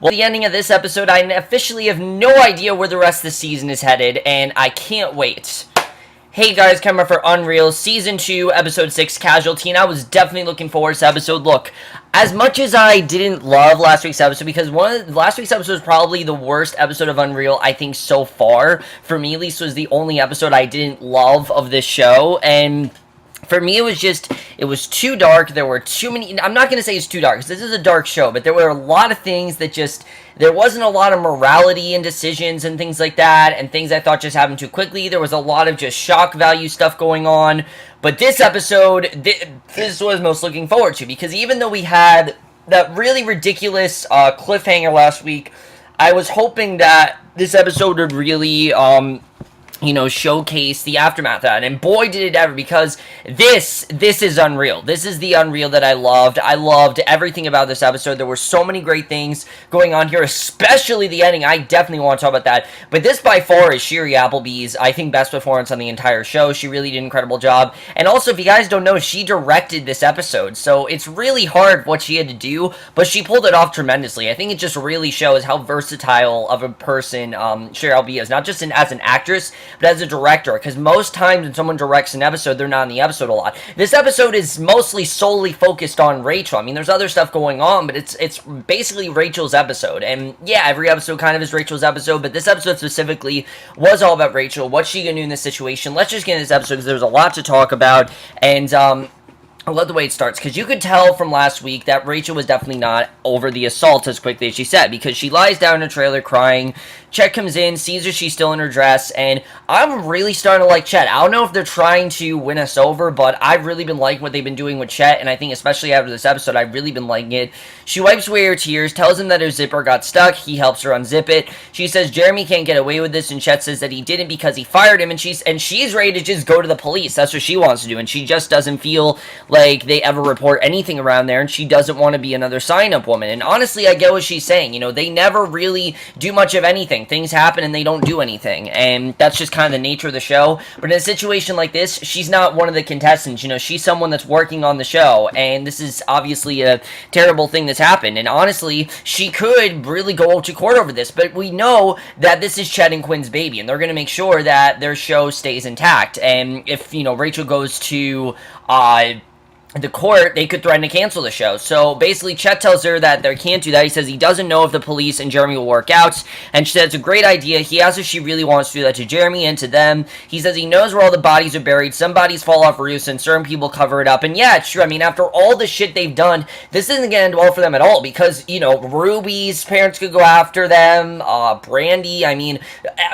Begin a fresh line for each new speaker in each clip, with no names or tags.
Well, at the ending of this episode, I officially have no idea where the rest of the season is headed, and I can't wait. Hey guys, coming for UnREAL, Season 2, Episode 6, Casualty, and I was definitely looking forward to this episode. Look, as much as I didn't love last week's episode, because last week's episode was probably the worst episode of UnREAL, I think, so far. For me, at least, was the only episode I didn't love of this show, and for me, it was too dark. There were too many, I'm not going to say it's too dark, because this is a dark show, but there were a lot of things that there wasn't a lot of morality and decisions and things like that, and things I thought just happened too quickly. There was a lot of just shock value stuff going on, but this episode, this was most looking forward to, because even though we had that really ridiculous cliffhanger last week, I was hoping that this episode would really, showcase the aftermath of that, and boy did it ever, because this is UnREAL. This is the UnREAL that I loved. I loved everything about this episode. There were so many great things going on here, especially the ending. I definitely want to talk about that, but this by far is Shiri Appleby's, I think, best performance on the entire show. She really did an incredible job, and also, if you guys don't know, she directed this episode, so it's really hard what she had to do, but she pulled it off tremendously. I think it just really shows how versatile of a person Shiri Appleby is, not just as an actress, but as a director, because most times when someone directs an episode, they're not in the episode a lot. This episode is mostly solely focused on Rachel. I mean, there's other stuff going on, but it's basically Rachel's episode, and yeah, every episode kind of is Rachel's episode, but this episode specifically was all about Rachel. What's she gonna do in this situation? Let's just get into this episode, because there's a lot to talk about, and I love the way it starts, because you could tell from last week that Rachel was definitely not over the assault as quickly as she said, because she lies down in a trailer crying. Chet comes in, sees her, she's still in her dress, and I'm really starting to like Chet. I don't know if they're trying to win us over, but I've really been liking what they've been doing with Chet, and I think especially after this episode, I've really been liking it. She wipes away her tears, tells him that her zipper got stuck, he helps her unzip it. She says Jeremy can't get away with this, and Chet says that he didn't because he fired him, and she's ready to just go to the police. That's what she wants to do, and she just doesn't feel like they ever report anything around there, and she doesn't want to be another sign-up woman. And honestly, I get what she's saying. You know, they never really do much of anything. Things happen and they don't do anything, and that's just kind of the nature of the show. But in a situation like this, she's not one of the contestants. You know, she's someone that's working on the show, and this is obviously a terrible thing that's happened. And honestly, she could really go to court over this, but we know that this is Chet and Quinn's baby, and they're going to make sure that their show stays intact. And if, you know, Rachel goes to the court, they could threaten to cancel the show. So basically, Chet tells her that they can't do that. He says he doesn't know if the police and Jeremy will work out, and she says it's a great idea. He asks if she really wants to do that to Jeremy and to them. He says he knows where all the bodies are buried. Some bodies fall off roofs, and certain people cover it up. And yeah, it's true. I mean, after all the shit they've done, this isn't going to end well for them at all, because, you know, Ruby's parents could go after them, Brandy, I mean,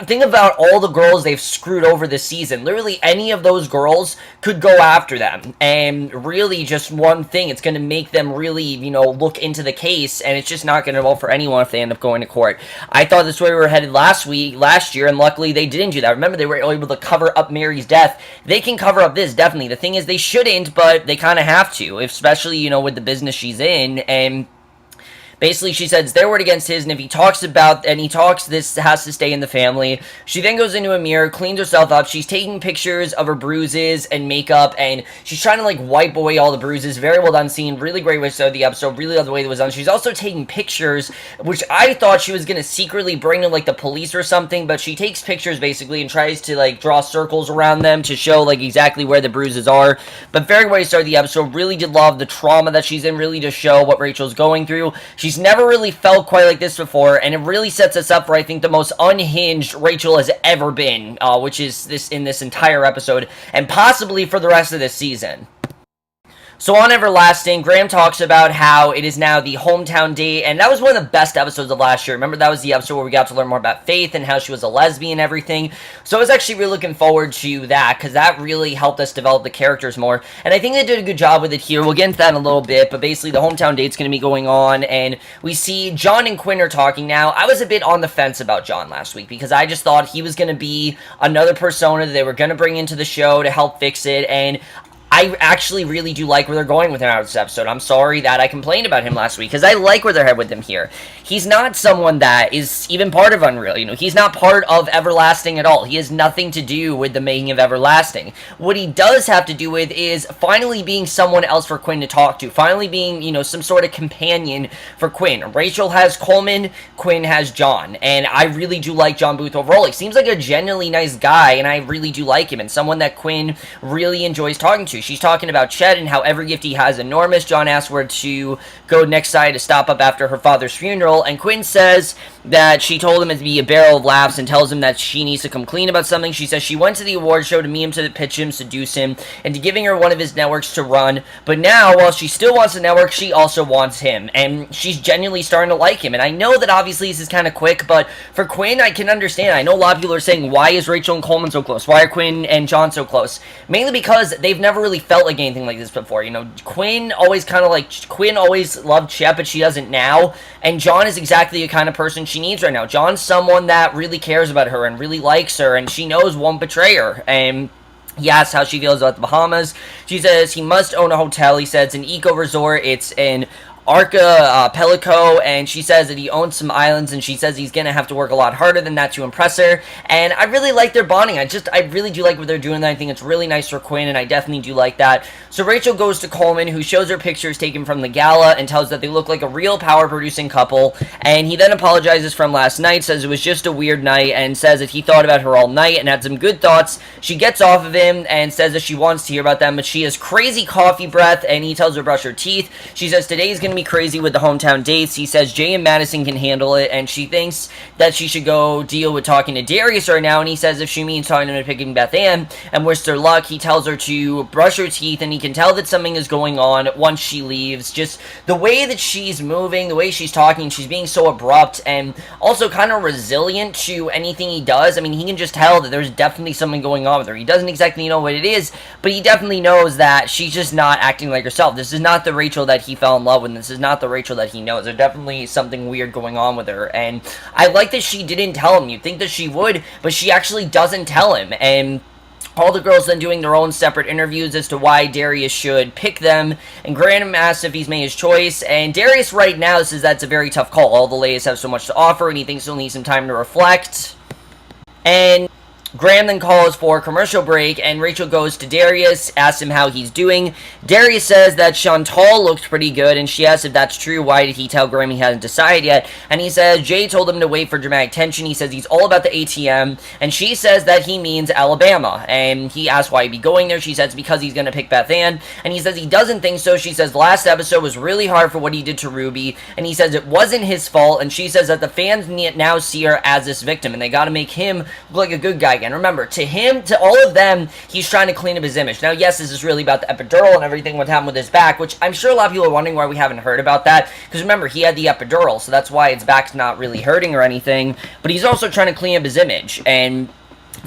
think about all the girls they've screwed over this season. Literally, any of those girls could go after them, and really just one thing, it's going to make them really, you know, look into the case, and it's just not going to vote for anyone if they end up going to court. I thought this way we were headed last year, and luckily they didn't do that. Remember, they were able to cover up Mary's death. They can cover up this, definitely. The thing is, they shouldn't, but they kind of have to, especially, you know, with the business she's in. And basically, she says their word against his, and if he talks, this has to stay in the family. She then goes into a mirror, cleans herself up. She's taking pictures of her bruises and makeup, and she's trying to, like, wipe away all the bruises. Very well done scene. Really great way to start the episode. Really love the way it was done. She's also taking pictures, which I thought she was going to secretly bring to, like, the police or something, but she takes pictures, basically, and tries to, like, draw circles around them to show, like, exactly where the bruises are. But very way to start the episode. Really did love the trauma that she's in. Really to show what Rachel's going through. She's never really felt quite like this before, and it really sets us up for, I think, the most unhinged Rachel has ever been, which is in this entire episode, and possibly for the rest of this season. So on Everlasting, Graham talks about how it is now the hometown date, and that was one of the best episodes of last year. Remember, that was the episode where we got to learn more about Faith and how she was a lesbian and everything. So I was actually really looking forward to that, because that really helped us develop the characters more. And I think they did a good job with it here. We'll get into that in a little bit, but basically the hometown date's going to be going on, and we see John and Quinn are talking now. I was a bit on the fence about John last week, because I just thought he was going to be another persona that they were going to bring into the show to help fix it, and I actually really do like where they're going with him out of this episode. I'm sorry that I complained about him last week, because I like where they're headed with him here. He's not someone that is even part of UnREAL, you know, he's not part of Everlasting at all. He has nothing to do with the making of Everlasting. What he does have to do with is finally being someone else for Quinn to talk to, finally being, you know, some sort of companion for Quinn. Rachel has Coleman, Quinn has John, and I really do like John Booth overall. He seems like a genuinely nice guy, and I really do like him, and someone that Quinn really enjoys talking to. She's talking about Chet and how every gift he has is enormous. John asks her to go next side to stop up after her father's funeral, and Quinn says that she told him it'd be a barrel of laughs and tells him that she needs to come clean about something. She says she went to the award show to meet him, to pitch him, seduce him, and to giving her one of his networks to run, but now, while she still wants the network, she also wants him, and she's genuinely starting to like him. And I know that obviously this is kind of quick, but for Quinn, I can understand. I know a lot of people are saying, why is Rachel and Coleman so close? Why are Quinn and John so close? Mainly because they've never really felt like anything like this before. You know, Quinn always loved Chet, but she doesn't now, and John is exactly the kind of person she needs right now. John's someone that really cares about her and really likes her, and she knows won't betray her. And he asks how she feels about the Bahamas. She says he must own a hotel. He says it's an eco resort. It's an Archipelago, and she says that he owns some islands, and she says he's gonna have to work a lot harder than that to impress her. And I really like their bonding. I really do like what they're doing. I think it's really nice for Quinn, and I definitely do like that. So Rachel goes to Coleman, who shows her pictures taken from the gala and tells that they look like a real power-producing couple. And he then apologizes from last night, says it was just a weird night, and says that he thought about her all night and had some good thoughts. She gets off of him and says that she wants to hear about them, but she has crazy coffee breath, and he tells her to brush her teeth. She says today's gonna be crazy with the hometown dates. He says Jay and Madison can handle it, and she thinks that she should go deal with talking to Darius right now, and he says if she means talking to him and picking Beth Ann and wish her luck. He tells her to brush her teeth, and he can tell that something is going on once she leaves. Just the way that she's moving, the way she's talking, she's being so abrupt and also kind of resilient to anything he does. I mean, he can just tell that there's definitely something going on with her. He doesn't exactly know what it is, but he definitely knows that she's just not acting like herself. This is not the Rachel that he fell in love with. This is not the Rachel that he knows. There's definitely something weird going on with her, and I like that she didn't tell him. You'd think that she would, but she actually doesn't tell him. And all the girls then doing their own separate interviews as to why Darius should pick them, and Graham asks if he's made his choice, and Darius right now says that's a very tough call. All the ladies have so much to offer, and he thinks he'll need some time to reflect. And Graham then calls for a commercial break, and Rachel goes to Darius, asks him how he's doing. Darius says that Chantal looked pretty good, and she asks if that's true. Why did he tell Graham he hasn't decided yet? And he says Jay told him to wait for dramatic tension. He says he's all about the ATM, and she says that he means Alabama. And he asks why he'd be going there. She says because he's going to pick Beth Ann, and he says he doesn't think so. She says last episode was really hard for what he did to Ruby, and he says it wasn't his fault, and she says that the fans now see her as this victim, and they got to make him look like a good guy again. Remember, to him, to all of them, he's trying to clean up his image. Now, yes, this is really about the epidural and everything what happened with his back, which I'm sure a lot of people are wondering why we haven't heard about that, because remember, he had the epidural, so that's why his back's not really hurting or anything, but he's also trying to clean up his image, and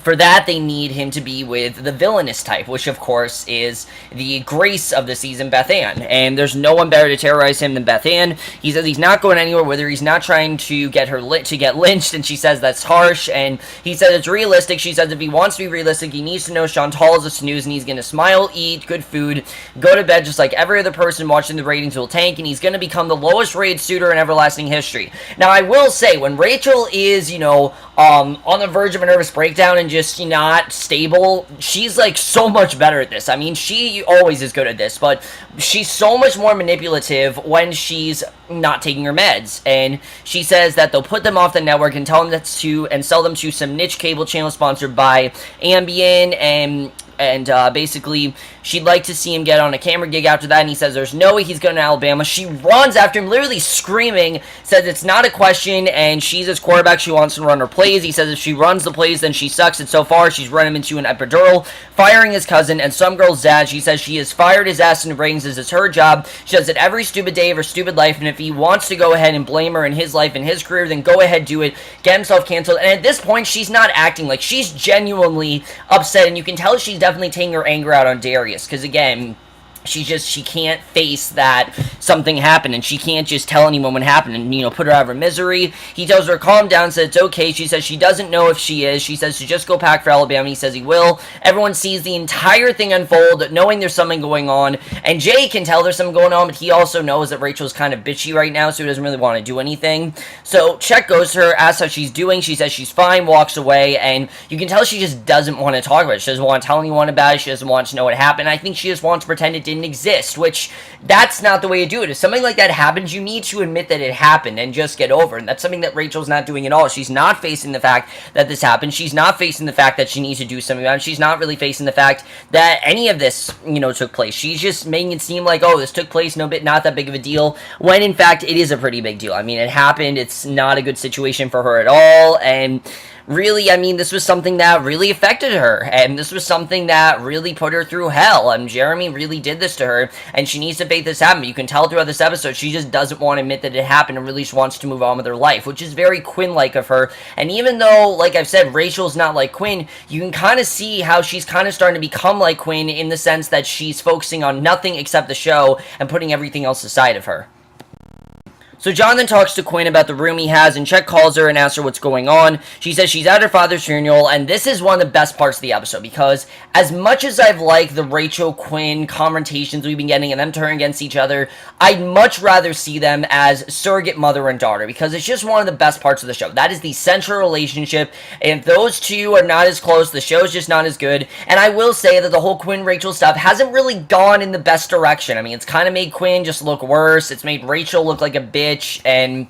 for that, they need him to be with the villainous type, which, of course, is the Grace of the season, Beth Ann. And there's no one better to terrorize him than Beth Ann. He says he's not going anywhere with her. He's not trying to get her to get lynched, and she says that's harsh. And he says it's realistic. She says if he wants to be realistic, he needs to know Chantal is a snooze, and he's going to smile, eat good food, go to bed just like every other person, watching the ratings will tank, and he's going to become the lowest rated suitor in everlasting history. Now, I will say, when Rachel is, you know, on the verge of a nervous breakdown and just not stable, she's like so much better at this. I mean, she always is good at this, but she's so much more manipulative when she's not taking her meds. And she says that they'll put them off the network and tell them that and sell them to some niche cable channel sponsored by Ambien, and basically she'd like to see him get on a camera gig after that, and he says there's no way he's going to Alabama. She runs after him, literally screaming, says it's not a question, and she's his quarterback, she wants to run her plays. He says if she runs the plays, then she sucks, and so far she's run him into an epidural, firing his cousin, and some girl's dad. She says she has fired his ass in rings, this is her job. She does it every stupid day of her stupid life, and if he wants to go ahead and blame her in his life and his career, then go ahead, do it, get himself canceled. And at this point, she's not acting like she's genuinely upset, and you can tell she's definitely taking her anger out on Darius, because again, she can't face that something happened, and she can't just tell anyone what happened and, put her out of her misery. He tells her calm down, says it's okay. She says she doesn't know if she is. She says to just go pack for Alabama. He says he will. Everyone sees the entire thing unfold, knowing there's something going on, and Jay can tell there's something going on, but he also knows that Rachel's kind of bitchy right now, so he doesn't really want to do anything. So Chet goes to her, asks how she's doing. She says she's fine, walks away, and you can tell she just doesn't want to talk about it. She doesn't want to tell anyone about it. She doesn't want to know what happened. I think she just wants to pretend it didn't exist, which that's not the way to do it. If something like that happens, you need to admit that it happened and just get over it. And that's something that Rachel's not doing at all. She's not facing the fact that this happened. She's not facing the fact that she needs to do something about it. She's not really facing the fact that any of this, took place. She's just making it seem like, oh, this took place, not that big of a deal, when in fact it is a pretty big deal. I mean, it happened. It's not a good situation for her at all, and really, I mean, this was something that really affected her, and this was something that really put her through hell, and Jeremy really did this to her, and she needs to make this happen. You can tell throughout this episode, she just doesn't want to admit that it happened and really just wants to move on with her life, which is very Quinn-like of her, and even though, like I've said, Rachel's not like Quinn, you can kind of see how she's kind of starting to become like Quinn in the sense that she's focusing on nothing except the show and putting everything else aside of her. So Jonathan talks to Quinn about the room he has, and Chet calls her and asks her what's going on. She says she's at her father's funeral, and this is one of the best parts of the episode, because as much as I've liked the Rachel-Quinn confrontations we've been getting and them turning against each other, I'd much rather see them as surrogate mother and daughter, because it's just one of the best parts of the show. That is the central relationship, and if those two are not as close, the show's just not as good. And I will say that the whole Quinn-Rachel stuff hasn't really gone in the best direction. I mean, it's kind of made Quinn just look worse. It's made Rachel look like a bitch. And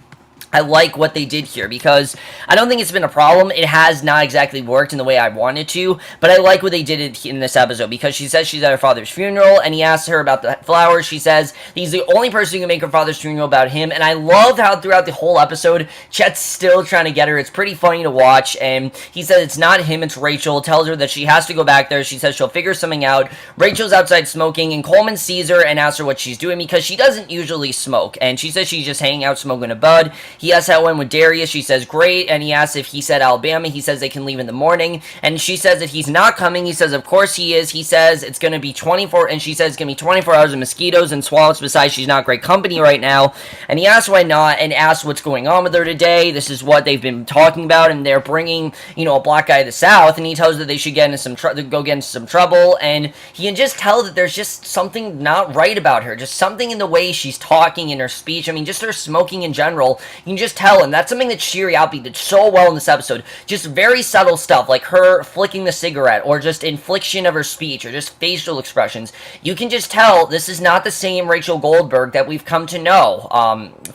I like what they did here, because I don't think it's been a problem. It has not exactly worked in the way I wanted to, but I like what they did in this episode, because she says she's at her father's funeral, and he asks her about the flowers. She says he's the only person who can make her father's funeral about him, and I love how throughout the whole episode, Chet's still trying to get her. It's pretty funny to watch, and he says it's not him, it's Rachel. Tells her that she has to go back there. She says she'll figure something out. Rachel's outside smoking, and Coleman sees her and asks her what she's doing, because she doesn't usually smoke, and she says she's just hanging out smoking a bud. He asks how it went with Darius. She says great, and he asks if he said Alabama. He says they can leave in the morning, and she says that he's not coming. He says of course he is. He says it's going to be 24, and she says it's going to be 24 hours of mosquitoes and swamps. Besides, she's not great company right now, and he asks why not, and asks what's going on with her today. This is what they've been talking about, and they're bringing, a black guy to the South, and he tells her they should get into some trouble, and he can just tell that there's just something not right about her, just something in the way she's talking, in her speech. I mean, just her smoking in general, you can just tell, and that's something that Shiri Alpi did so well in this episode. Just very subtle stuff, like her flicking the cigarette, or just inflection of her speech, or just facial expressions. You can just tell this is not the same Rachel Goldberg that we've come to know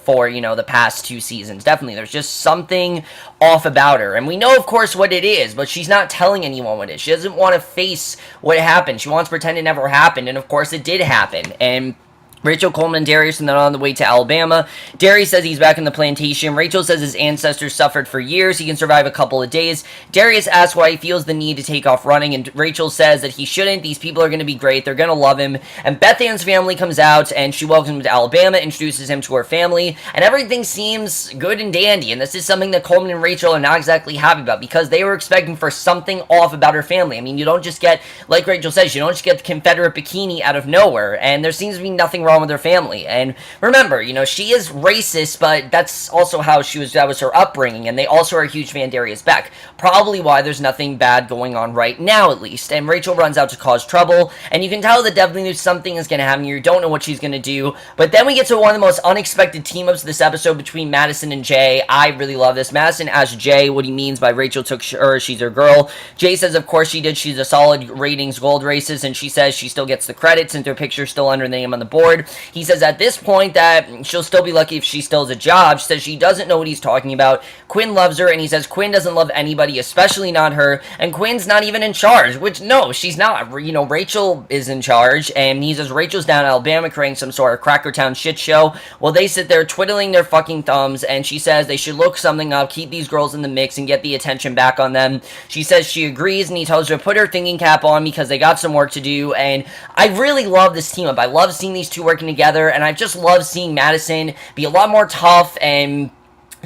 for, the past 2 seasons. Definitely, there's just something off about her, and we know, of course, what it is, but she's not telling anyone what it is. She doesn't want to face what happened. She wants to pretend it never happened, and of course it did happen, and Rachel, Coleman, and Darius, and then on the way to Alabama. Darius says he's back in the plantation. Rachel says his ancestors suffered for years. He can survive a couple of days. Darius asks why he feels the need to take off running, and Rachel says that he shouldn't. These people are going to be great. They're going to love him. And Beth Ann's family comes out, and she welcomes him to Alabama, introduces him to her family, and everything seems good and dandy. And this is something that Coleman and Rachel are not exactly happy about, because they were expecting for something off about her family. I mean, you don't just get, like Rachel says, you don't just get the Confederate bikini out of nowhere, and there seems to be nothing wrong with her family. And remember, she is racist, but that's also how that was her upbringing, and they also are a huge fan of Darius Beck. Probably why there's nothing bad going on right now, at least. And Rachel runs out to cause trouble, and you can tell that definitely something is going to happen. You don't know what she's going to do, but then we get to one of the most unexpected team-ups of this episode between Madison and Jay. I really love this. Madison asks Jay what he means by Rachel took her, she's her girl. Jay says of course she did, she's a solid ratings gold racist, and she says she still gets the credit since her picture's still under the name on the board. He says at this point that she'll still be lucky if she still has a job. She says she doesn't know what he's talking about. Quinn loves her, and he says Quinn doesn't love anybody, especially not her, and Quinn's not even in charge, which, no, she's not. Rachel is in charge, and he says Rachel's down in Alabama creating some sort of Crackertown shit show. Well, they sit there twiddling their fucking thumbs, and she says they should look something up, keep these girls in the mix, and get the attention back on them. She says she agrees, and he tells her to put her thinking cap on because they got some work to do, and I really love this team up. I love seeing these two working together, and I just love seeing Madison be a lot more tough and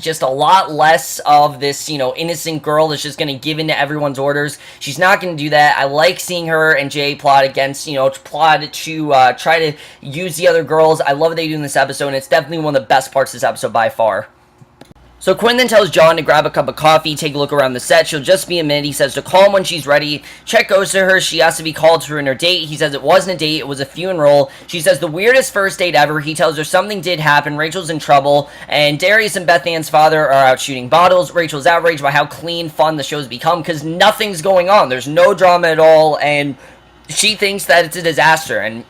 just a lot less of this, innocent girl that's just going to give in to everyone's orders. She's not going to do that. I like seeing her and Jay plot against, plot to try to use the other girls. I love what they do in this episode, and it's definitely one of the best parts of this episode by far. So Quinn then tells John to grab a cup of coffee, take a look around the set. She'll just be a minute. He says to call him when she's ready. Chet goes to her. She asks to be called to her date. He says it wasn't a date. It was a funeral. She says the weirdest first date ever. He tells her something did happen. Rachel's in trouble. And Darius and Beth Ann's father are out shooting bottles. Rachel's outraged by how clean, fun the show's become because nothing's going on. There's no drama at all. And she thinks that it's a disaster. And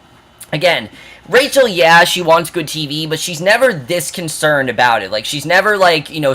again, Rachel, yeah, she wants good TV, but she's never this concerned about it. Like, she's never,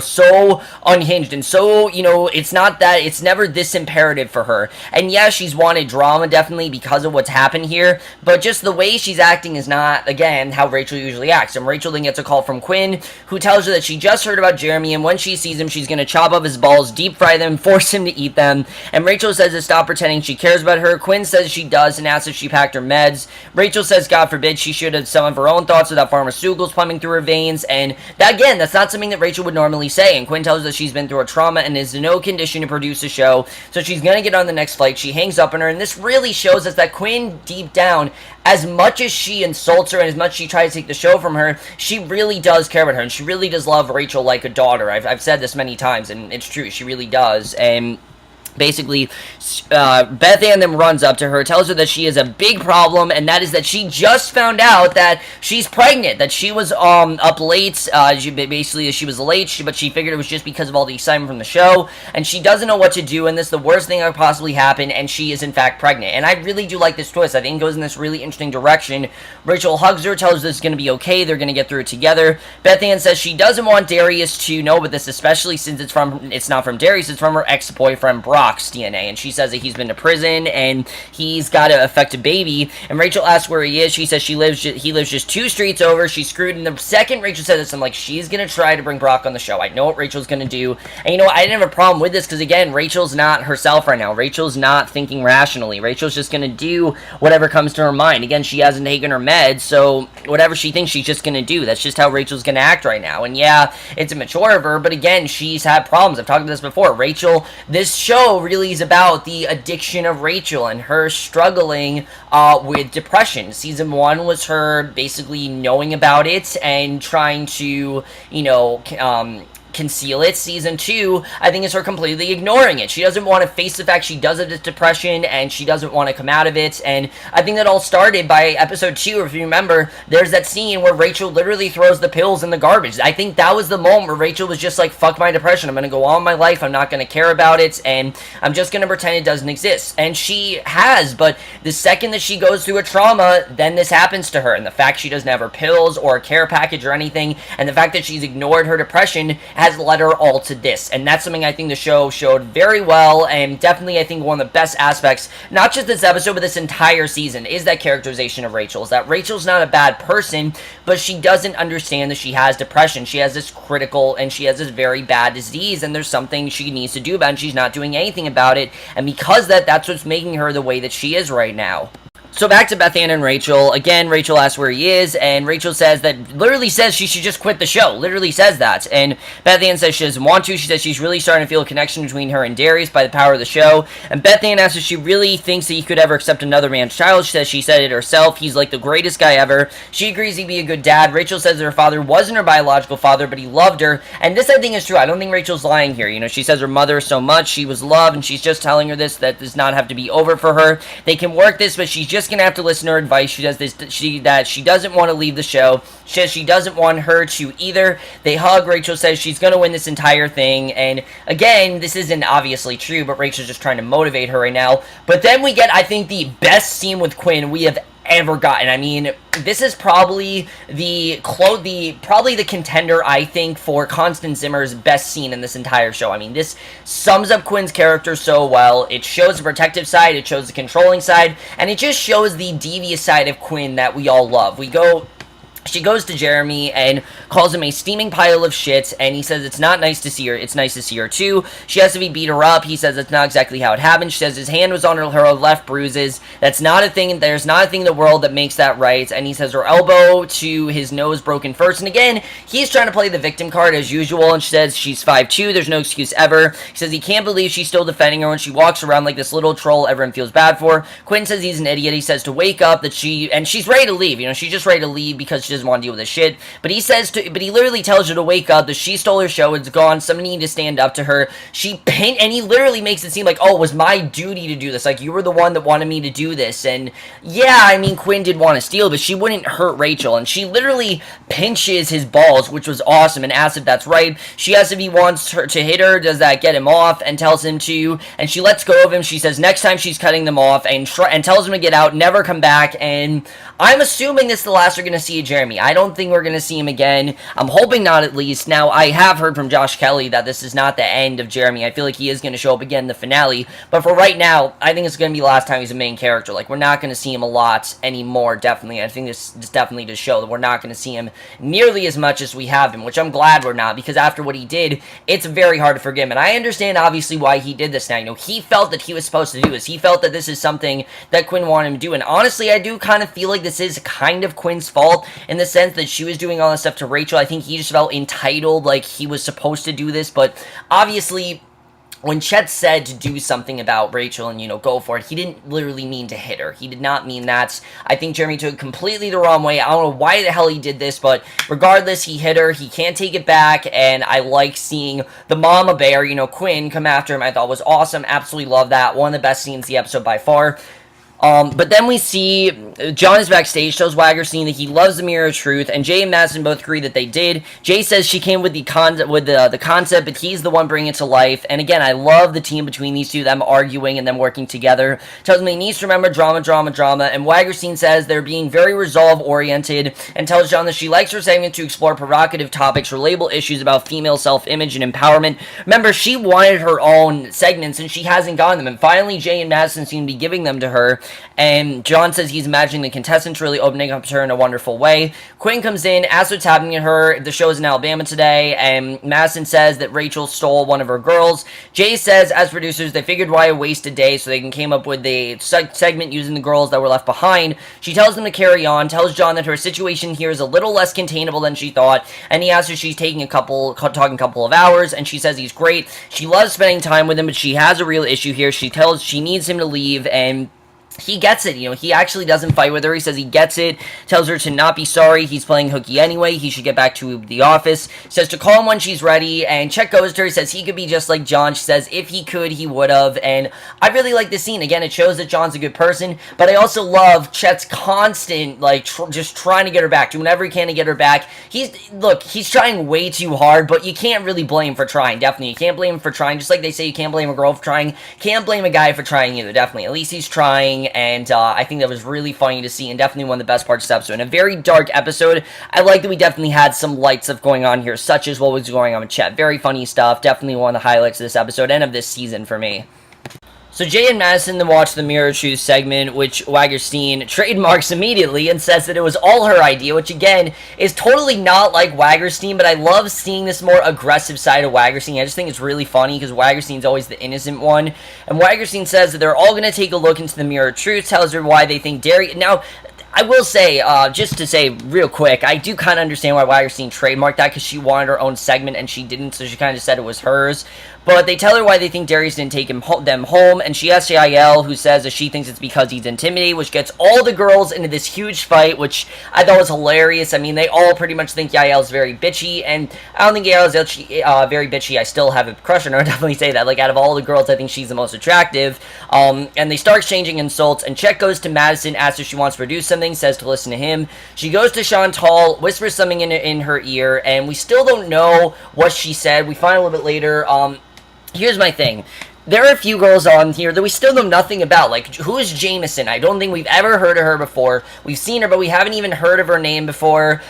so unhinged, and so, it's not that, it's never this imperative for her. And yeah, she's wanted drama, definitely, because of what's happened here, but just the way she's acting is not, again, how Rachel usually acts. And Rachel then gets a call from Quinn, who tells her that she just heard about Jeremy, and when she sees him, she's gonna chop off his balls, deep fry them, force him to eat them. And Rachel says to stop pretending she cares about her. Quinn says she does, and asks if she packed her meds. Rachel says, God forbid, she should have some of her own thoughts without pharmaceuticals pumping through her veins, and that, again, that's not something that Rachel would normally say. And Quinn tells her that she's been through a trauma and is in no condition to produce a show, so she's gonna get on the next flight. She hangs up on her, and this really shows us that Quinn, deep down, as much as she insults her and as much as she tries to take the show from her, she really does care about her, and she really does love Rachel like a daughter. I've said this many times, and it's true, she really does. And basically, Beth Ann then runs up to her, tells her that she has a big problem, and that is that she just found out that she's pregnant, that she was up late, she was late, but she figured it was just because of all the excitement from the show, and she doesn't know what to do, and this is the worst thing that could possibly happen, and she is in fact pregnant. And I really do like this twist. I think it goes in this really interesting direction. Rachel hugs her, tells her it's going to be okay, they're going to get through it together. Beth Ann says she doesn't want Darius to know about this, especially since it's not from Darius, it's from her ex-boyfriend Brock's DNA, and she says that he's been to prison and he's got to affect a baby. And Rachel asks where he is. She says he lives just 2 streets over. She's screwed. And the second Rachel says this, I'm like, she's gonna try to bring Brock on the show. I know what Rachel's gonna do. And I didn't have a problem with this because, again, Rachel's not herself right now. Rachel's not thinking rationally. Rachel's just gonna do whatever comes to her mind. Again, she hasn't taken her meds, so whatever she thinks, she's just gonna do. That's just how Rachel's gonna act right now. And yeah, it's immature of her, but again, she's had problems. I've talked about this before. Rachel, this show really is about the addiction of Rachel and her struggling with depression. Season 1 was her basically knowing about it and trying to, conceal it. Season 2, I think, is her completely ignoring it. She doesn't want to face the fact she does have this depression, and she doesn't want to come out of it. And I think that all started by episode 2. If you remember, there's that scene where Rachel literally throws the pills in the garbage. I think that was the moment where Rachel was just like, fuck my depression, I'm gonna go on my life, I'm not gonna care about it, and I'm just gonna pretend it doesn't exist. And she has, but the second that she goes through a trauma, then this happens to her. And the fact she doesn't have her pills or a care package or anything, and the fact that she's ignored her depression has led her all to this. And that's something I think the show showed very well, and definitely I think one of the best aspects, not just this episode, but this entire season, is that characterization of Rachel. Is that Rachel's not a bad person, but she doesn't understand that she has depression. She has this critical, and she has this very bad disease, and there's something she needs to do about it, and she's not doing anything about it. And because that's what's making her the way that she is right now. So back to Beth Ann and Rachel. Again, Rachel asks where he is, and Rachel literally says she should just quit the show. Literally says that. And Beth Ann says she doesn't want to. She says she's really starting to feel a connection between her and Darius by the power of the show. And Beth Ann asks if she really thinks that he could ever accept another man's child. She says she said it herself. He's like the greatest guy ever. She agrees he'd be a good dad. Rachel says that her father wasn't her biological father, but he loved her. And this, I think, is true. I don't think Rachel's lying here. She says her mother so much. She was loved, and she's just telling her this, that does not have to be over for her. They can work this, but she's just going to have to listen to her advice. She does this, that she doesn't want to leave the show. She says she doesn't want her to either. They hug. Rachel says she's going to win this entire thing. And again, this isn't obviously true, but Rachel's just trying to motivate her right now. But then we get, I think, the best scene with Quinn we have ever gotten. I mean, this is probably the contender, I think, for Constance Zimmer's best scene in this entire show. I mean, this sums up Quinn's character so well. It shows the protective side, it shows the controlling side, and it just shows the devious side of Quinn that we all love. We go She goes to Jeremy and calls him a steaming pile of shit, and he says it's not nice to see her. It's nice to see her too. She has to be beat her up. He says that's not exactly how it happened. She says his hand was on her left bruises. That's not a thing. There's not a thing in the world that makes that right. And he says her elbow to his nose broken first. And again, he's trying to play the victim card as usual, and she says she's 5'2". There's no excuse ever. He says he can't believe she's still defending her when she walks around like this little troll everyone feels bad for. Quinn says he's an idiot. He says to wake up, that she's ready to leave. You know, she's just ready to leave because she doesn't want to deal with this shit. But he literally tells her to wake up, that she stole her show, it's gone, somebody need to stand up to her. And he literally makes it seem like, oh, it was my duty to do this, like, you were the one that wanted me to do this. And yeah, I mean, Quinn did want to steal, but she wouldn't hurt Rachel, and she literally pinches his balls, which was awesome, and asks if that's right. She asks if he wants her to hit her, does that get him off, and tells him to, and she lets go of him. She says next time she's cutting them off, and tells him to get out, never come back. And I'm assuming this is the last we're going to see of Jeremy. I don't think we're going to see him again. I'm hoping not, at least. Now, I have heard from Josh Kelly that this is not the end of Jeremy. I feel like he is going to show up again in the finale. But for right now, I think it's going to be the last time he's a main character. Like, we're not going to see him a lot anymore, definitely. I think this is definitely to show that we're not going to see him nearly as much as we have him, which I'm glad we're not, because after what he did, it's very hard to forgive him. And I understand, obviously, why he did this now. You know, he felt that he was supposed to do this. He felt that this is something that Quinn wanted him to do. And honestly, I do kind of feel like this is kind of Quinn's fault, in the sense that she was doing all this stuff to Rachel. I think he just felt entitled, like he was supposed to do this. But obviously, when Chet said to do something about Rachel and, you know, go for it, he didn't literally mean to hit her. He did not mean that. I think Jeremy took it completely the wrong way. I don't know why the hell he did this, but regardless, he hit her. He can't take it back, and I like seeing the mama bear, you know, Quinn, come after him. I thought was awesome. Absolutely love that. One of the best scenes of the episode by far. But then we see John is backstage, tells Waggerstein that he loves the Mirror of Truth, and Jay and Madison both agree that they did. Jay says she came with the concept, but he's the one bringing it to life. And again, I love the team between these two, them arguing and them working together. Tells him he needs to remember drama, drama, drama. And Waggerstein says they're being very resolve-oriented, and tells John that she likes her segment to explore provocative topics, relatable issues about female self-image and empowerment. Remember, she wanted her own segments, and she hasn't gotten them. And finally, Jay and Madison seem to be giving them to her. And John says he's imagining the contestants really opening up to her in a wonderful way. Quinn comes in, asks what's happening to her. The show is in Alabama today, and Madison says that Rachel stole one of her girls. Jay says, as producers, they figured why waste a day so they can came up with a segment using the girls that were left behind. She tells them to carry on, tells John that her situation here is a little less containable than she thought, and he asks her if she's talking a couple of hours, and she says he's great. She loves spending time with him, but she has a real issue here. She needs him to leave, and he gets it, you know, he actually doesn't fight with her. He says he gets it, tells her to not be sorry. He's playing hooky anyway. He should get back to the office. Says to call him when she's ready, and Chet goes to her. He says he could be just like John. She says if he could, he would have. And I really like this scene. Again, it shows that John's a good person, but I also love Chet's constant, like, just trying to get her back, doing whatever he can to get her back. He's trying way too hard, but you can't really blame him for trying, definitely. You can't blame him for trying, just like they say you can't blame a girl for trying. Can't blame a guy for trying either, definitely. At least he's trying. And I think that was really funny to see, and definitely one of the best parts of this episode. In a very dark episode, I like that we definitely had some light stuff going on here, such as what was going on with Chet. Very funny stuff. Definitely one of the highlights of this episode and of this season for me. So Jay and Madison then watch the Mirror of Truth segment, which Waggerstein trademarks immediately and says that it was all her idea, which again is totally not like Waggerstein, but I love seeing this more aggressive side of Waggerstein. I just think it's really funny because Waggerstein's always the innocent one. And Waggerstein says that they're all going to take a look into the Mirror of Truth, tells her why they think Darius... Now, I will say, just to say real quick, I do kind of understand why Waggerstein trademarked that, because she wanted her own segment and she didn't, so she kind of said it was hers. But they tell her why they think Darius didn't take them home, and she asks Yael, who says that she thinks it's because he's intimidated, which gets all the girls into this huge fight, which I thought was hilarious. I mean, they all pretty much think Yael's very bitchy, and I don't think Yael's very bitchy. I still have a crush on her, I'll definitely say that. Like, out of all the girls, I think she's the most attractive. And they start exchanging insults, and Chet goes to Madison, asks if she wants to produce something, says to listen to him. She goes to Chantal, whispers something in her ear, and we still don't know what she said. We find a little bit later. Here's my thing. there are a few girls on here that we still know nothing about. Like, who is Jameson? I don't think we've ever heard of her before. We've seen her, but we haven't even heard of her name before.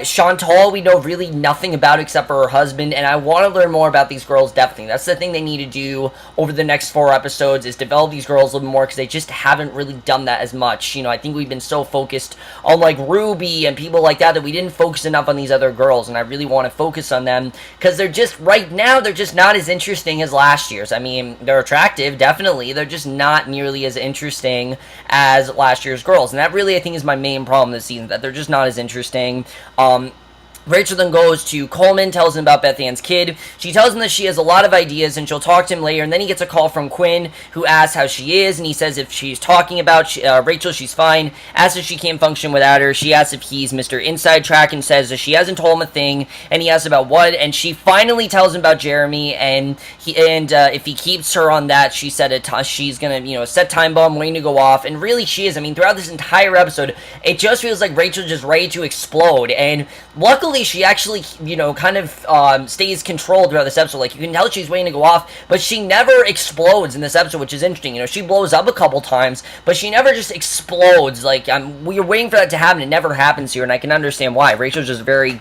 Chantal, we know really nothing about except for her husband, and I want to learn more about these girls, definitely. That's the thing they need to do over the next 4 episodes, is develop these girls a little more, because they just haven't really done that as much. You know, I think we've been so focused on, like, Ruby and people like that we didn't focus enough on these other girls, and I really want to focus on them, because they're just, right now, they're just not as interesting as last year's. I mean, they're attractive, definitely. They're just not nearly as interesting as last year's girls. And that really, I think, is my main problem this season, that they're just not as interesting. Rachel then goes to Coleman, tells him about Beth Ann's kid. She tells him that she has a lot of ideas, and she'll talk to him later, and then he gets a call from Quinn, who asks how she is, and he says if she's talking about Rachel, she's fine. Asks if she can't function without her. She asks if he's Mr. Inside Track, and says that she hasn't told him a thing, and he asks about what, and she finally tells him about Jeremy, and if he keeps her on that, she said she's gonna, set time bomb waiting to go off, and really she is. I mean, throughout this entire episode, it just feels like Rachel's just ready to explode, and luckily she actually, kind of stays controlled throughout this episode. Like, you can tell she's waiting to go off, but she never explodes in this episode, which is interesting. She blows up a couple times, but she never just explodes. Like, we're waiting for that to happen. It never happens here, and I can understand why. Rachel's just very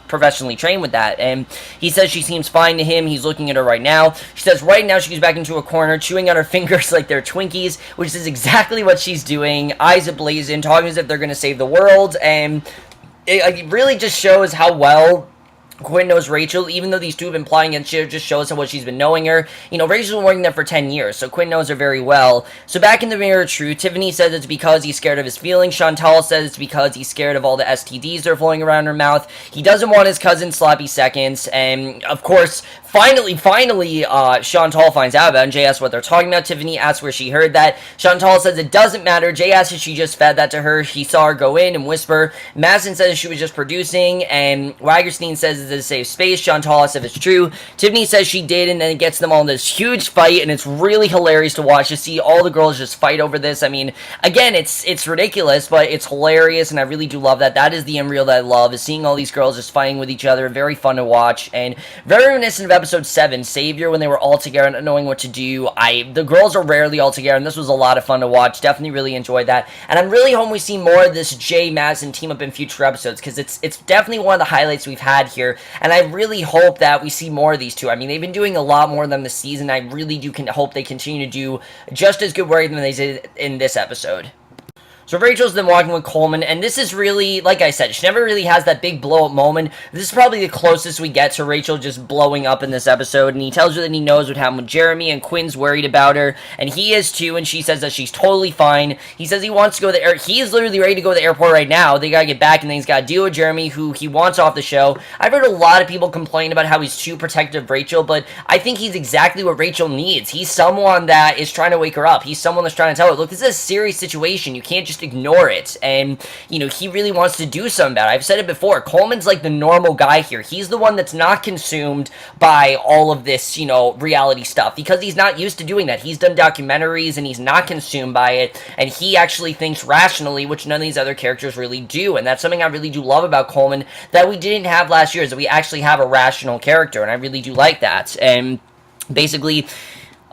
professionally trained with that, and he says she seems fine to him. He's looking at her right now. She says right now she goes back into a corner, chewing on her fingers like they're Twinkies, which is exactly what she's doing. Eyes ablazing, talking as if they're going to save the world, and it really just shows how well Quinn knows Rachel. Even though these two have been plotting against her, just shows how what she's been knowing her. Rachel's been working there for 10 years, so Quinn knows her very well. So back in the Mirror of Truth, Tiffany says it's because he's scared of his feelings. Chantal says it's because he's scared of all the STDs that are flowing around her mouth. He doesn't want his cousin sloppy seconds, and of course, finally, Chantal finds out about it, and Jay asks what they're talking about. Tiffany asks where she heard that. Chantal says it doesn't matter. Jay asks if she just fed that to her. He saw her go in and whisper. Madison says she was just producing, and Wagerstein says it's a safe space. Chantal asks if it's true. Tiffany says she did, and then it gets them all in this huge fight, and it's really hilarious to watch, to see all the girls just fight over this. I mean, again, it's ridiculous, but it's hilarious, and I really do love that. That is the Unreal that I love, is seeing all these girls just fighting with each other. Very fun to watch, and very reminiscent of episode 7, Savior, when they were all together and not knowing what to do. The girls are rarely all together, and this was a lot of fun to watch. Definitely really enjoyed that, and I'm really hoping we see more of this Jay Madison team up in future episodes, because it's definitely one of the highlights we've had here, and I really hope that we see more of these two. I mean, they've been doing a lot more than this season. I really do hope they continue to do just as good work than they did in this episode. So Rachel's then walking with Coleman, and this is really, like I said, she never really has that big blow-up moment. This is probably the closest we get to Rachel just blowing up in this episode, and he tells her that he knows what happened with Jeremy, and Quinn's worried about her, and he is too, and she says that she's totally fine. He says he wants to go to the airport. He is literally ready to go to the airport right now. They gotta get back, and then he's gotta deal with Jeremy, who he wants off the show. I've heard a lot of people complain about how he's too protective of Rachel, but I think he's exactly what Rachel needs. He's someone that is trying to wake her up. He's someone that's trying to tell her, look, this is a serious situation. You can't just ignore it. And, he really wants to do something about it. I've said it before. Coleman's like the normal guy here. He's the one that's not consumed by all of this, reality stuff, because he's not used to doing that. He's done documentaries, and he's not consumed by it, and he actually thinks rationally, which none of these other characters really do, and that's something I really do love about Coleman that we didn't have last year, is that we actually have a rational character, and I really do like that. And basically,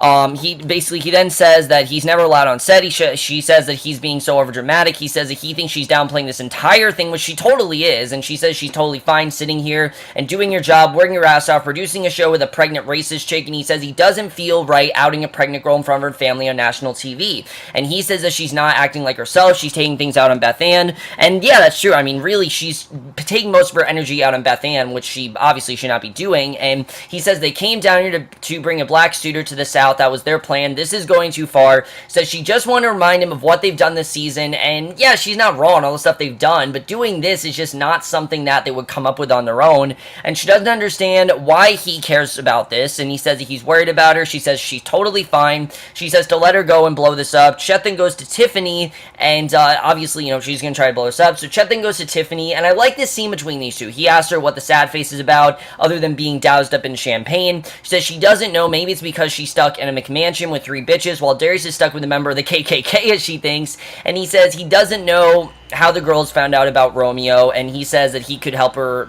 he then says that he's never allowed on set. She says that he's being so overdramatic. He says that he thinks she's downplaying this entire thing, which she totally is, and she says she's totally fine sitting here and doing your job, working your ass off, producing a show with a pregnant racist chick, and he says he doesn't feel right outing a pregnant girl in front of her family on national TV. And he says that she's not acting like herself. She's taking things out on Beth Ann, and yeah, that's true. I mean, really, she's taking most of her energy out on Beth Ann, which she obviously should not be doing, and he says they came down here to bring a black suitor to the South. That was their plan. This is going too far. Says she just wanted to remind him of what they've done this season, and yeah, she's not wrong, all the stuff they've done, but doing this is just not something that they would come up with on their own, and she doesn't understand why he cares about this, and he says that he's worried about her. She says she's totally fine. She says to let her go and blow this up. Chet then goes to Tiffany, and obviously, she's going to try to blow this up, so Chet then goes to Tiffany, and I like this scene between these two. He asks her what the sad face is about, other than being doused up in champagne. She says she doesn't know. Maybe it's because she's stuck in a McMansion with 3 bitches, while Darius is stuck with a member of the KKK, as she thinks, and he says he doesn't know how the girls found out about Romeo, and he says that he could help her.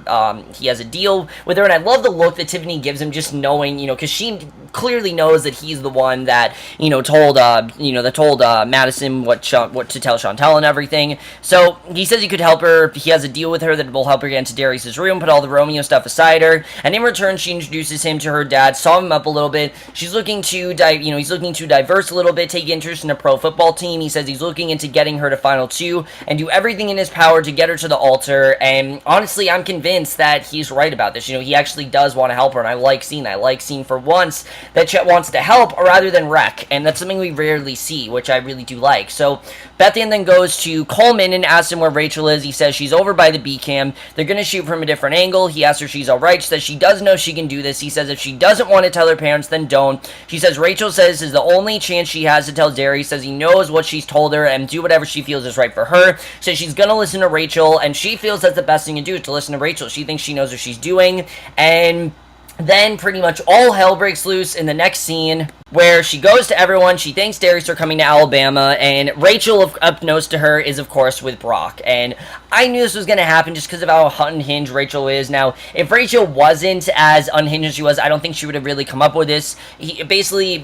He has a deal with her, and I love the look that Tiffany gives him, just knowing, because she clearly knows that he's the one that, told Madison what to tell Chantel and everything. So he says he could help her. He has a deal with her that will help her get into Darius's room, put all the Romeo stuff aside her, and in return she introduces him to her dad, soften him up a little bit. She's looking to he's looking to diverse a little bit, take interest in a pro football team. He says he's looking into getting her to Final Two and do everything in his power to get her to the altar. And honestly, I'm convinced that he's right about this. He actually does want to help her, and I like seeing that. I like seeing for once that Chet wants to help rather than wreck, and that's something we rarely see, which I really do like. So Bethan then goes to Coleman and asks him where Rachel is. He says she's over by the B cam. They're going to shoot from a different angle. He asks her if she's alright. She says she does know she can do this. He says if she doesn't want to tell her parents, then don't. She says Rachel says this is the only chance she has to tell Darius. Says he knows what she's told her and do whatever she feels is right for her. Says she's going to listen to Rachel, and she feels that's the best thing to do, is to listen to Rachel. She thinks she knows what she's doing, and then pretty much all hell breaks loose in the next scene, where she goes to everyone. She thanks Darius for coming to Alabama, and Rachel, up nose to her, is of course with Brock. And I knew this was going to happen just because of how unhinged Rachel is. Now, if Rachel wasn't as unhinged as she was, I don't think she would have really come up with this. He basically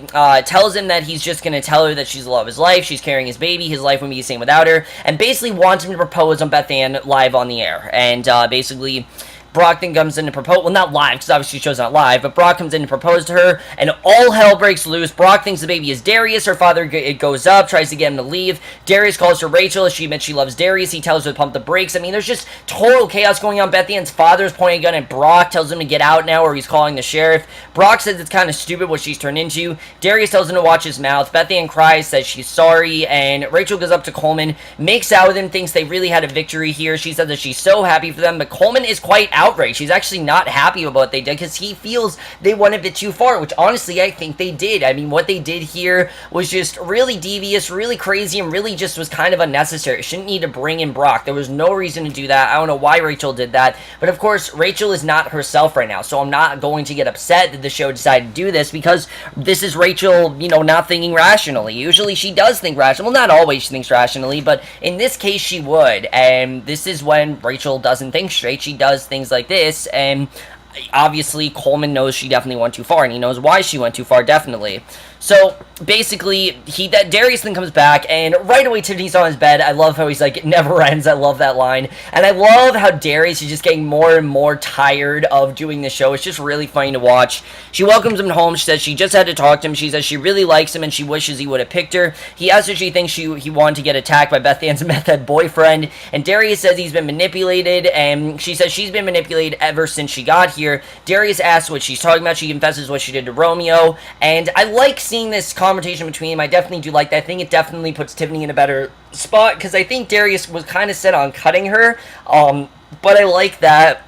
tells him that he's just going to tell her that she's the love of his life, she's carrying his baby, his life wouldn't be the same without her, and basically wants him to propose on Beth Ann live on the air. And basically Brock then comes in to propose. Well, not live, because obviously the show's not live, but Brock comes in to propose to her, and all hell breaks loose. Brock thinks the baby is Darius. Her father goes up, tries to get him to leave. Darius calls her Rachel. She admits she loves Darius. He tells her to pump the brakes. I mean, there's just total chaos going on. Beth Ann's father's pointing a gun at Brock, tells him to get out now, or he's calling the sheriff. Brock says it's kind of stupid what she's turned into. Darius tells him to watch his mouth. Beth Ann cries, says she's sorry, and Rachel goes up to Coleman, makes out with him, thinks they really had a victory here. She says that she's so happy for them, but Coleman is quite outraged. She's actually not happy about what they did, because he feels they went a bit too far, which honestly I think they did. I mean, what they did here was just really devious, really crazy, and really just was kind of unnecessary. Shouldn't need to bring in Brock. There was no reason to do that. I don't know why Rachel did that, but of course Rachel is not herself right now, so I'm not going to get upset that the show decided to do this, because this is Rachel, not thinking rationally. Usually she does think rationally. Well, not always she thinks rationally, but in this case she would, and this is when Rachel doesn't think straight. She does things like this, and obviously Coleman knows she definitely went too far, and he knows why she went too far, definitely. So basically, Darius then comes back, and right away Tiffany's on his bed. I love how he's like, it never ends. I love that line. And I love how Darius is just getting more and more tired of doing the show. It's just really funny to watch. She welcomes him home. She says she just had to talk to him. She says she really likes him and she wishes he would have picked her. He asks if she thinks he wanted to get attacked by Beth Ann's meth head boyfriend, and Darius says he's been manipulated, and she says she's been manipulated ever since she got here. Darius asks what she's talking about. She confesses what she did to Romeo, and I like seeing this conversation between them. I definitely do like that. I think it definitely puts Tiffany in a better spot, because I think Darius was kind of set on cutting her, but I like that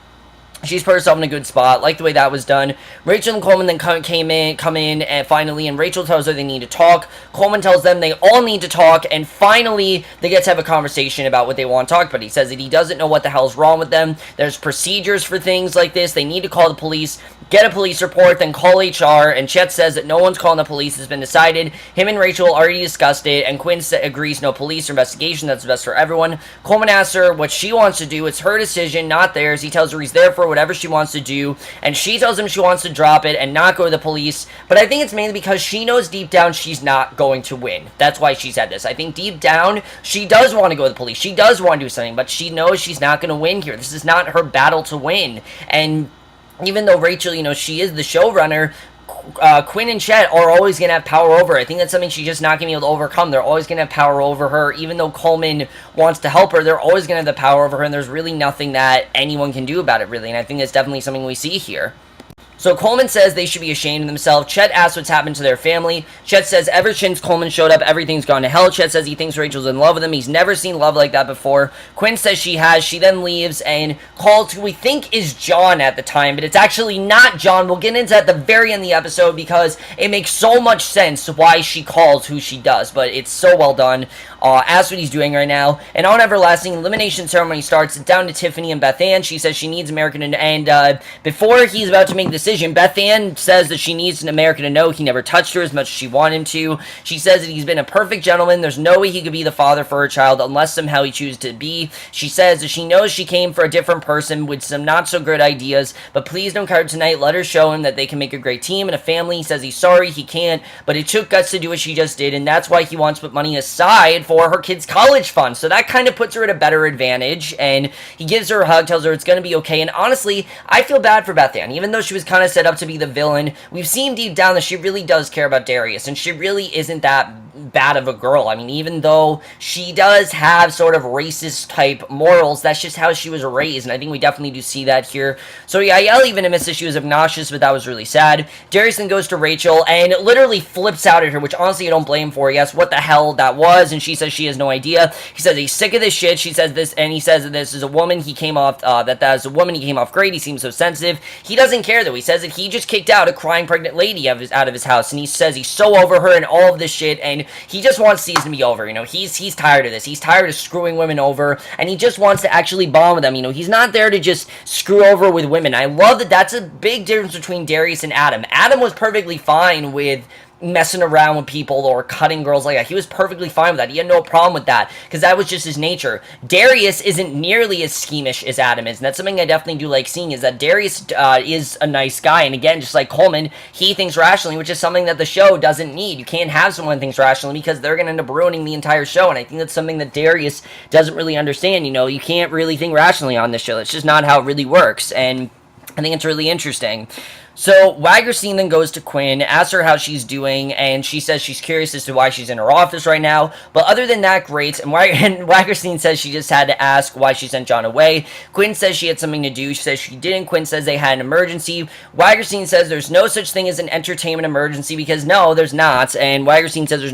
she's put herself in a good spot. Like the way that was done. Rachel and Coleman then come in, and finally, and Rachel tells her they need to talk. Coleman tells them they all need to talk, and finally, they get to have a conversation about what they want to talk about. He says that he doesn't know what the hell's wrong with them. There's procedures for things like this. They need to call the police, get a police report, then call HR, and Chet says that no one's calling the police. It's been decided. Him and Rachel already discussed it, and Quinn agrees no police or investigation. That's best for everyone. Coleman asks her what she wants to do. It's her decision, not theirs. He tells her he's there for whatever she wants to do, and she tells him she wants to drop it and not go to the police, but I think it's mainly because she knows deep down she's not going to win. That's why she said this. I think deep down she does want to go to the police. She does want to do something, but she knows she's not going to win here. This is not her battle to win, and even though Rachel, she is the showrunner, Quinn and Chet are always going to have power over her. I think that's something she's just not going to be able to overcome. They're always going to have power over her. Even though Coleman wants to help her, they're always going to have the power over her, and there's really nothing that anyone can do about it, really. And I think that's definitely something we see here. So Coleman says they should be ashamed of themselves. Chet asks what's happened to their family. Chet says ever since Coleman showed up, everything's gone to hell. Chet says he thinks Rachel's in love with him. He's never seen love like that before. Quinn says she has. She then leaves and calls who we think is John at the time, but it's actually not John. We'll get into that at the very end of the episode, because it makes so much sense why she calls who she does, but it's so well done. asks what he's doing right now. And on Everlasting, elimination ceremony starts. It's down to Tiffany and Beth Ann. She says she needs America to know. And before he's about to make a decision, Beth Ann says that she needs an America to know he never touched her as much as she wanted him to. She says that he's been a perfect gentleman. There's no way he could be the father for her child unless somehow he chooses to be. She says that she knows she came for a different person with some not so good ideas, but please don't cut her tonight. Let her show him that they can make a great team and a family. He says he's sorry, he can't, but it took guts to do what she just did, and that's why he wants to put money aside for her kids' college fund. So that kind of puts her at a better advantage, and he gives her a hug, tells her it's going to be okay. And honestly, I feel bad for Beth Ann. Even though she was kind of set up to be the villain, we've seen deep down that she really does care about Darius, and she really isn't that bad of a girl. I mean, even though she does have sort of racist type morals, that's just how she was raised, and I think we definitely do see that here. So yeah, I'll even admit that she was obnoxious, but that was really sad. Darius then goes to Rachel and literally flips out at her, which honestly I don't blame for. Yes, what the hell that was, and she says she has no idea. He says he's sick of this shit. She says this, and he says that this is a woman. He came off, that is a woman. He came off great. He seems so sensitive. He doesn't care though. He says that he just kicked out a crying pregnant lady out of his house, and he says he's so over her and all of this shit, and he just wants season to be over. You know, he's tired of this. He's tired of screwing women over, and he just wants to actually bond with them. You know, he's not there to just screw over with women. I love that that's a big difference between Darius and Adam. Adam was perfectly fine with messing around with people or cutting girls like that. He was perfectly fine with that. He had no problem with that because that was just his nature. Darius isn't nearly as schemish as Adam is, and that's something I definitely do like seeing, is that Darius is a nice guy, and again, just like Coleman, he thinks rationally, which is something that the show doesn't need. You can't have someone think rationally because they're going to end up ruining the entire show, and I think that's something that Darius doesn't really understand. You know, you can't really think rationally on this show. That's just not how it really works, and I think it's really interesting. So Wagerstein then goes to Quinn, asks her how she's doing, and she says she's curious as to why she's in her office right now. But other than that, great. And Wagerstein says she just had to ask why she sent John away. Quinn says she had something to do. She says she didn't. Quinn says they had an emergency. Wagerstein says there's no such thing as an entertainment emergency because no, there's not. And Wagerstein says,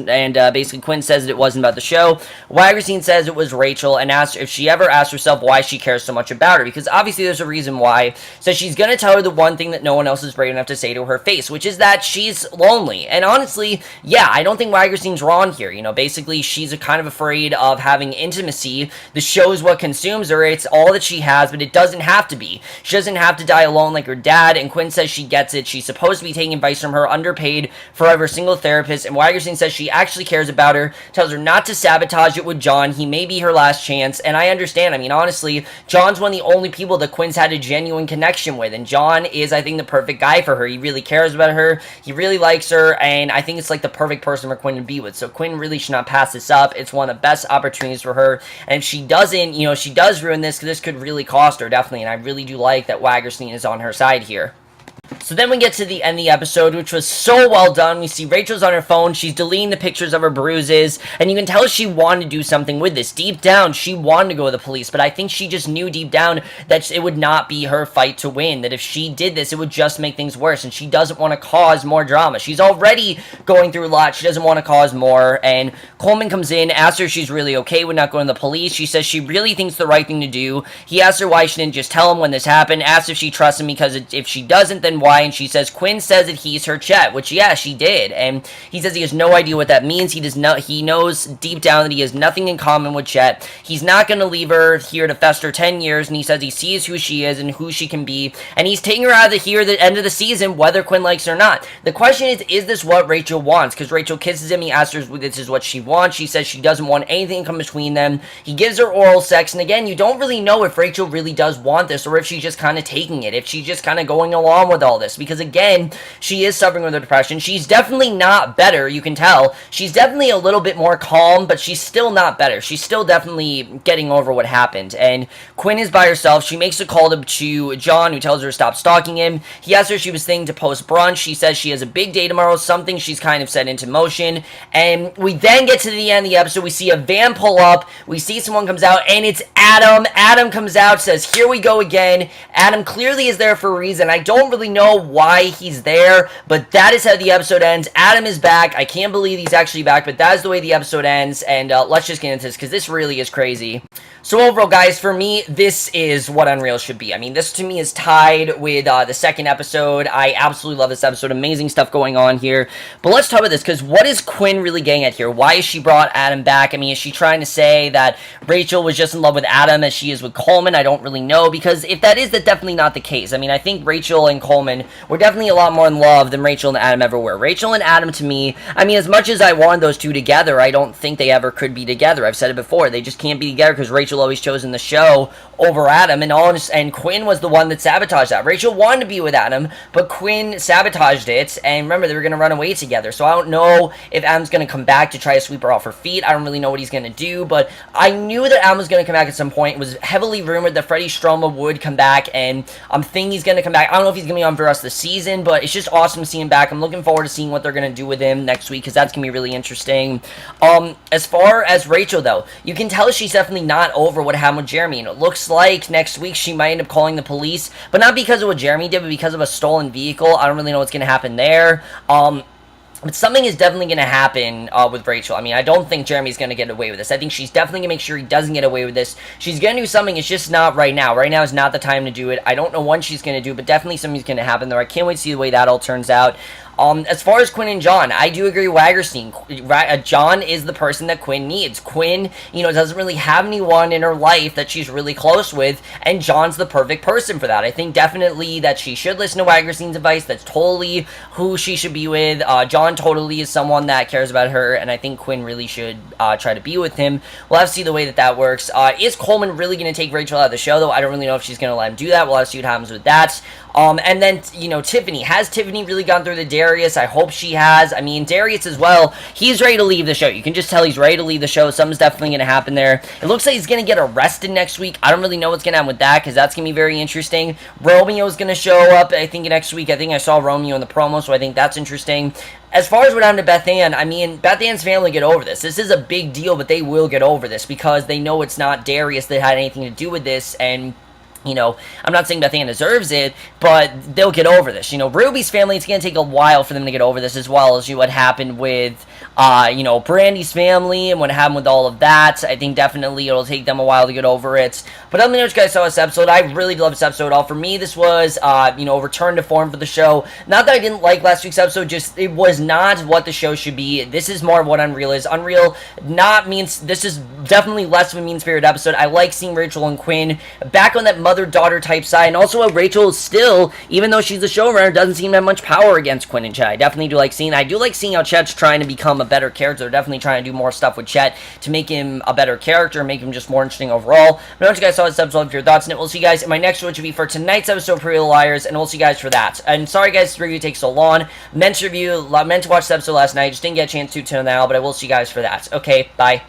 basically Quinn says that it wasn't about the show. Wagerstein says it was Rachel and asked if she ever asked herself why she cares so much about her, because obviously there's a reason why. So she's going to tell her the one thing that no one else is brave enough to say to her face, which is that she's lonely. And honestly, yeah, I don't think Wagerstein's wrong here. You know, basically, she's kind of afraid of having intimacy. The show is what consumes her. It's all that she has, but it doesn't have to be. She doesn't have to die alone like her dad, and Quinn says she gets it. She's supposed to be taking advice from her underpaid, forever single therapist, and Wagerstein says she actually cares about her, tells her not to sabotage it with John. He may be her last chance, and I understand. I mean, honestly, John's one of the only people that Quinn's had a genuine connection with, and John is, I think, the perfect guy for her. He really cares about her, he really likes her, and I think it's like the perfect person for Quinn to be with. So Quinn really should not pass this up. It's one of the best opportunities for her, and if she doesn't, you know, she does ruin this, because this could really cost her, definitely, and I really do like that Wagerstein is on her side here. So then we get to the end of the episode, which was so well done. We see Rachel's on her phone. She's deleting the pictures of her bruises, and you can tell she wanted to do something with this. Deep down, she wanted to go to the police, but I think she just knew deep down that it would not be her fight to win, that if she did this, it would just make things worse, and she doesn't want to cause more drama. She's already going through a lot. She doesn't want to cause more, and Coleman comes in, asks her if she's really okay with not going to the police. She says she really thinks the right thing to do. He asks her why she didn't just tell him when this happened, asks if she trusts him, because if she doesn't, then why? And she says Quinn says that he's her Chet, which yeah, she did, and he says he has no idea what that means. He knows deep down that he has nothing in common with Chet. He's not going to leave her here to fester 10 years, and he says he sees who she is and who she can be, and he's taking her out of here at the end of the season, whether Quinn likes her or not. The question is this what Rachel wants? Because Rachel kisses him, he asks her if this is what she wants. She says she doesn't want anything to come between them. He gives her oral sex, and again, you don't really know if Rachel really does want this, or if she's just kind of taking it, if she's just kind of going along with all this, because again, she is suffering with her depression. She's definitely not better, you can tell. She's definitely a little bit more calm, but she's still not better. She's still definitely getting over what happened, and Quinn is by herself. She makes a call to John, who tells her to stop stalking him. He asks her if she was thinking to post brunch. She says she has a big day tomorrow, something she's kind of set into motion, and we then get to the end of the episode. We see a van pull up, we see someone comes out, and it's Adam. Adam comes out, says, "Here we go again." Adam clearly is there for a reason. I don't really know why he's there, but that is how the episode ends. Adam is back. I can't believe he's actually back, but that is the way the episode ends, and let's just get into this, because this really is crazy. So overall, guys, for me, this is what Unreal should be. I mean, this to me is tied with the second episode. I absolutely love this episode. Amazing stuff going on here. But let's talk about this, because what is Quinn really getting at here? Why has she brought Adam back? I mean, is she trying to say that Rachel was just in love with Adam as she is with Coleman? I don't really know, because if that is, that's definitely not the case. I mean, I think Rachel and Coleman were definitely a lot more in love than Rachel and Adam ever were. Rachel and Adam, to me, I mean, as much as I wanted those two together, I don't think they ever could be together. I've said it before. They just can't be together, because Rachel always chosen the show over Adam, and Quinn was the one that sabotaged that. Rachel wanted to be with Adam, but Quinn sabotaged it, and remember, they were going to run away together. So I don't know if Adam's going to come back to try to sweep her off her feet. I don't really know what he's going to do, but I knew that Adam was going to come back at some point. It was heavily rumored that Freddie Stroma would come back, and I'm thinking he's going to come back. I don't know if he's going to be on for the rest of the season, but it's just awesome to see him back. I'm looking forward to seeing what they're going to do with him next week, because that's going to be really interesting. As far as Rachel, though, you can tell she's definitely not over what happened with Jeremy, and it looks like next week she might end up calling the police, but not because of what Jeremy did, but because of a stolen vehicle. I don't really know what's going to happen there. But something is definitely going to happen with Rachel. I mean, I don't think Jeremy's going to get away with this. I think she's definitely going to make sure he doesn't get away with this. She's going to do something. It's just not right now. Right now is not the time to do it. I don't know when she's going to do it, but definitely something's going to happen there. I can't wait to see the way that all turns out. As far as Quinn and John, I do agree with Wagerstein. John is the person that Quinn needs. Quinn, doesn't really have anyone in her life that she's really close with, and John's the perfect person for that. I think definitely that she should listen to Wagerstein's advice. That's totally who she should be with. John totally is someone that cares about her, and I think Quinn really should try to be with him. We'll have to see the way that works. Is Coleman really going to take Rachel out of the show, though? I don't really know if she's going to let him do that. We'll have to see what happens with that. And then, Tiffany. Has Tiffany really gone through the Darius? I hope she has. I mean, Darius as well, he's ready to leave the show. You can just tell he's ready to leave the show. Something's definitely going to happen there. It looks like he's going to get arrested next week. I don't really know what's going to happen with that, because that's going to be very interesting. Romeo's going to show up, I think, next week. I think I saw Romeo in the promo, so I think that's interesting. As far as what happened to Beth Ann, I mean, Beth Ann's family get over this. This is a big deal, but they will get over this, because they know it's not Darius that had anything to do with this, and I'm not saying Beth Ann deserves it, but they'll get over this. Ruby's family, it's going to take a while for them to get over this, as well as what happened with, Brandy's family and what happened with all of that. I think definitely it'll take them a while to get over it. But let me know what you guys saw this episode. I really love this episode. For me, this was, return to form for the show. Not that I didn't like last week's episode, just it was not what the show should be. This is more of what Unreal is. Unreal this is definitely less of a mean-spirited episode. I like seeing Rachel and Quinn back on that mother-daughter type side, and also Rachel still, even though she's the showrunner, doesn't seem to have much power against Quinn and Chet. I definitely do like seeing how Chet's trying to become a better character. They're definitely trying to do more stuff with Chet to make him a better character, make him just more interesting overall. But I want you guys saw this episode with your thoughts on it. We'll see you guys in my next one, which will be for tonight's episode of Pretty Little Liars, and we'll see you guys for that. And sorry guys, this review takes so long. Meant to watch the episode last night, just didn't get a chance to till now, but I will see you guys for that. Okay, bye.